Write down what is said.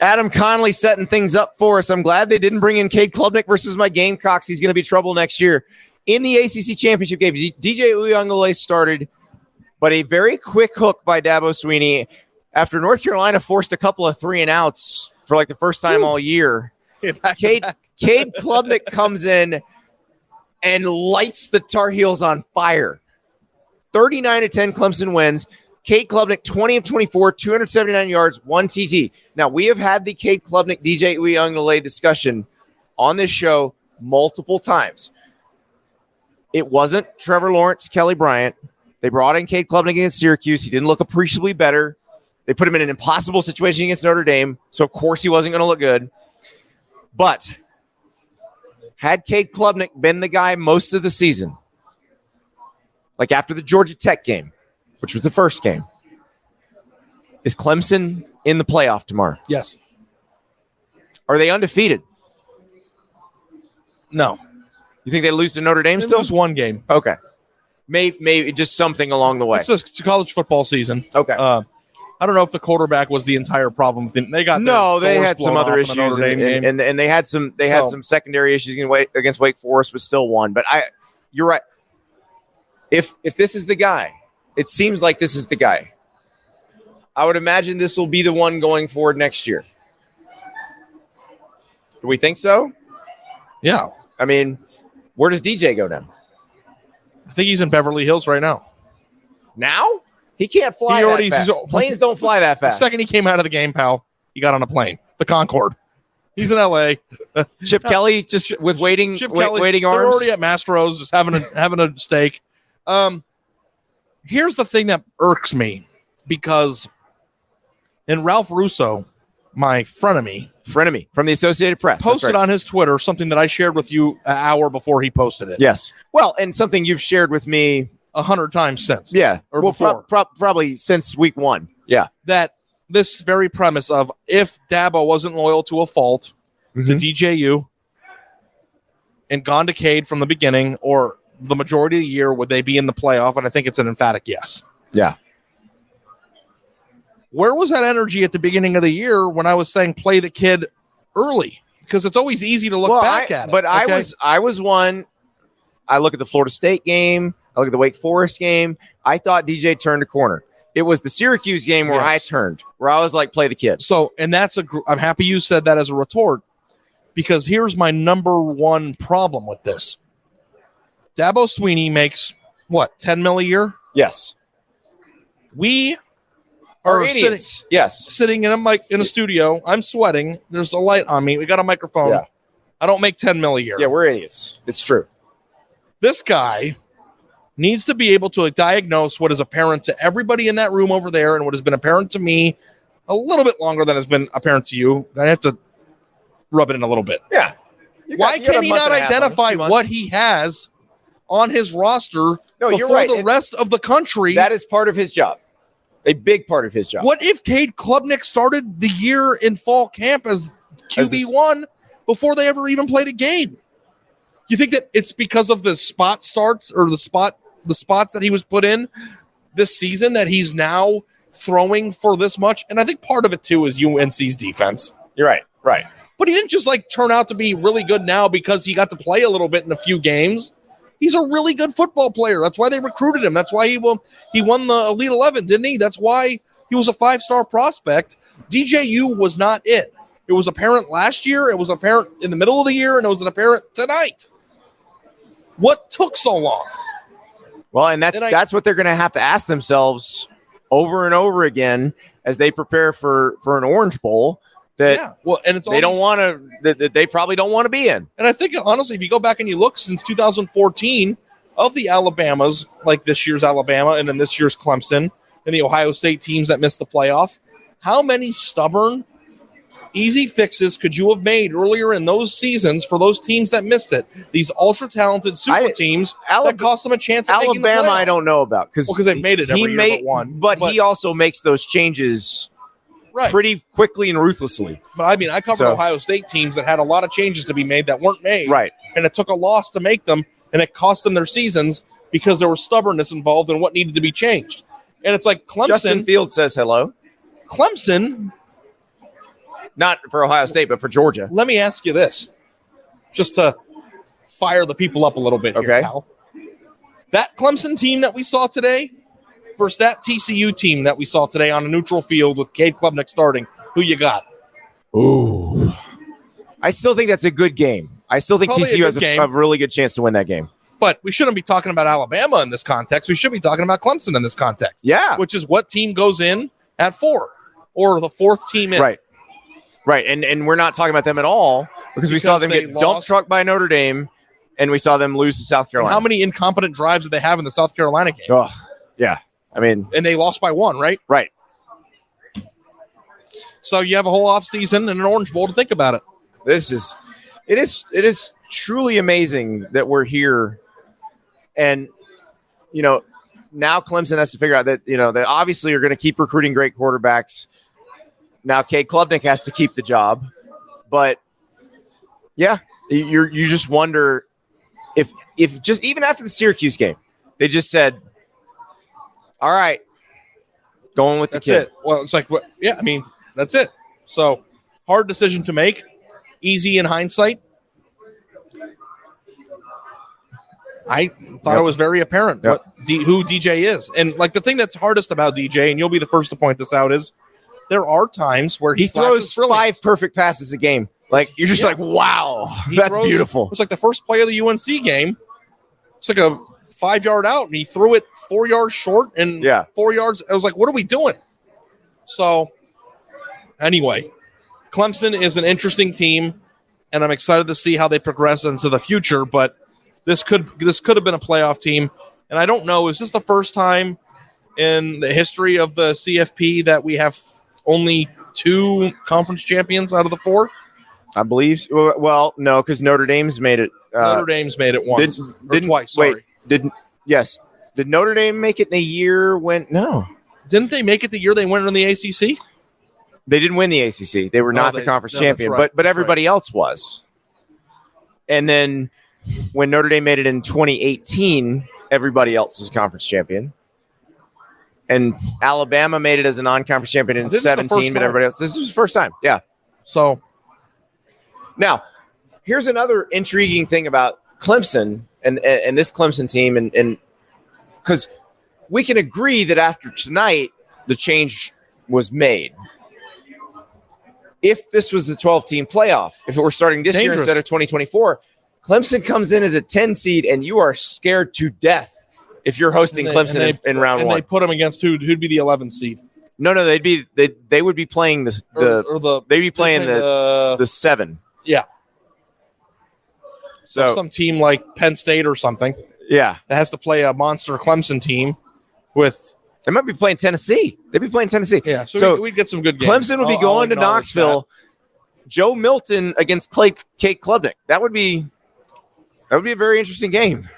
Adam Conley setting things up for us. I'm glad they didn't bring in Cade Klubnik versus my Gamecocks. He's going to be trouble next year. In the ACC Championship game, DJ Uyunglele started, but a very quick hook by Dabo Swinney after North Carolina forced a couple of 3-and-outs for like the first time all year. Cade Klubnik comes in and lights the Tar Heels on fire. 39-10 Clemson wins. Cade Klubnik, 20 of 24, 279 yards, 1 TD. Now, we have had the Cade Klubnik, DJ Uyunglele discussion on this show multiple times. It wasn't Trevor Lawrence, Kelly Bryant. They brought in Cade Klubnik against Syracuse. He didn't look appreciably better. They put him in an impossible situation against Notre Dame, so of course he wasn't going to look good. But had Cade Klubnik been the guy most of the season, like after the Georgia Tech game, which was the first game, is Clemson in the playoff tomorrow? Yes. Are they undefeated? No. You think they lose to Notre Dame still? Lose one game. Okay. Maybe just something along the way. It's a college football season. Okay. I don't know if the quarterback was the entire problem. They had some other issues, and they had some secondary issues against Wake Forest, but still won. But you're right. If this is the guy, it seems like this is the guy. I would imagine this will be the one going forward next year. Do we think so? Yeah. I mean, where does DJ go now? I think he's in Beverly Hills right now. Now? He can't fly that fast. Planes don't fly that fast. The second he came out of the game, pal, he got on a plane. The Concorde. He's in L.A. Chip Kelly just with waiting arms. They're already at Mastro's just having a steak. Here's the thing that irks me, because in Ralph Russo, my frenemy from the Associated Press, posted on his Twitter something that I shared with you an hour before he posted it. Yes. Well, and something you've shared with me 100 times since. Yeah. Or before. Probably since week 1. Yeah. That this very premise of if Dabo wasn't loyal to a fault to DJU and gone to Cade from the beginning or the majority of the year, would they be in the playoff? And I think it's an emphatic yes. Yeah. Where was that energy at the beginning of the year when I was saying play the kid early? Because it's always easy to look back at it. But okay? I was one. I look at the Florida State game. I look at the Wake Forest game. I thought DJ turned a corner. It was the Syracuse game where I turned, where I was like, play the kid. So, and I'm happy you said that as a retort, because here's my number one problem with this. Dabo Swinney makes what, $10 million a year? Yes. We are idiots. Sitting in a studio. I'm sweating. There's a light on me. We got a microphone. Yeah. I don't make $10 million a year. Yeah, we're idiots. It's true. This guy needs to be able to diagnose what is apparent to everybody in that room over there and what has been apparent to me a little bit longer than has been apparent to you. I have to rub it in a little bit. Yeah. Why can he not identify what he has on his roster before the rest of the country? That is part of his job. A big part of his job. What if Cade Klubnik started the year in fall camp as QB1 before they ever even played a game? You think that it's because of the spot starts or the spots that he was put in this season that he's now throwing for this much? And I think part of it too is UNC's defense. You're right. Right. But he didn't just turn out to be really good now because he got to play a little bit in a few games. He's a really good football player. That's why they recruited him. That's why he won the Elite 11, didn't he? That's why he was a 5-star prospect. DJU was not it. It was apparent last year. It was apparent in the middle of the year, and it was apparent tonight. What took so long? Well, and that's what they're going to have to ask themselves over and over again as they prepare for an Orange Bowl. They probably don't want to be in. And I think, honestly, if you go back and you look since 2014 of the Alabamas, like this year's Alabama and then this year's Clemson and the Ohio State teams that missed the playoff, how many stubborn, easy fixes could you have made earlier in those seasons for those teams that missed it? These ultra-talented super teams that cost them a chance at making the playoff. Alabama, I don't know about. Because they've made it every year but one. But he also makes those changes pretty quickly and ruthlessly. But I mean, I covered Ohio State teams that had a lot of changes to be made that weren't made. Right. And it took a loss to make them, and it cost them their seasons because there was stubbornness involved in what needed to be changed. And it's like Clemson. Justin Fields says hello. Clemson Not for Ohio State, but for Georgia. Let me ask you this, just to fire the people up a little bit here, Hal. That Clemson team that we saw today versus that TCU team that we saw today on a neutral field with Cade Klubnik starting, who you got? Ooh. I still think that's a good game. I still think Probably TCU has a really good chance to win that game. But we shouldn't be talking about Alabama in this context. We should be talking about Clemson in this context. Yeah. Which is what team goes in at 4 or the 4th team in. Right. And we're not talking about them at all because we saw them get dump trucked by Notre Dame and we saw them lose to South Carolina. How many incompetent drives did they have in the South Carolina game? Oh, yeah. I mean. And they lost by 1, right? Right. So you have a whole offseason and an Orange Bowl to think about it. It is truly amazing that we're here. And, now Clemson has to figure out that, they obviously are going to keep recruiting great quarterbacks. Now Cade Klubnik has to keep the job. But, yeah, you just wonder if just even after the Syracuse game, they just said, all right, going with the kid. That's it. Well, it's like, yeah, I mean, that's it. So, hard decision to make. Easy in hindsight. I thought it was very apparent who DJ is. And like the thing that's hardest about DJ, and you'll be the first to point this out, is there are times where he throws 5 perfect passes a game. Like you're just like, wow, that's beautiful. It's like the first play of the UNC game. It's like a 5-yard out, and he threw it 4 yards short and 4 yards. I was like, what are we doing? So anyway, Clemson is an interesting team, and I'm excited to see how they progress into the future. But this could have been a playoff team, and I don't know. Is this the first time in the history of the CFP that we have only 2 conference champions out of the 4? I believe. Well, no, because Notre Dame's made it. Notre Dame's made it once or twice. Sorry. Did Notre Dame make it in the year when? No, didn't they make it the year they went in the ACC? They didn't win the ACC. They were not the conference champion, right. but everybody else was. And then when Notre Dame made it in 2018, everybody else was conference champion. And Alabama made it as a non-conference champion in 17, but everybody else. This is the first time. Yeah. So now, here's another intriguing thing about Clemson and this Clemson team, and because we can agree that after tonight, the change was made. If this was the 12-team playoff, if it were starting this year instead of 2024, Clemson comes in as a 10 seed, and you are scared to death if you're hosting Clemson in round 1. And they put them against who'd be the 11th seed? No, they would be playing the 7. Yeah. So some team like Penn State or something. Yeah, that has to play a monster Clemson team with. They might be playing Tennessee. They'd be playing Tennessee. Yeah, so we'd get some good games. Clemson would be going to Knoxville. Joe Milton against Cade Klubnik. That would be a very interesting game.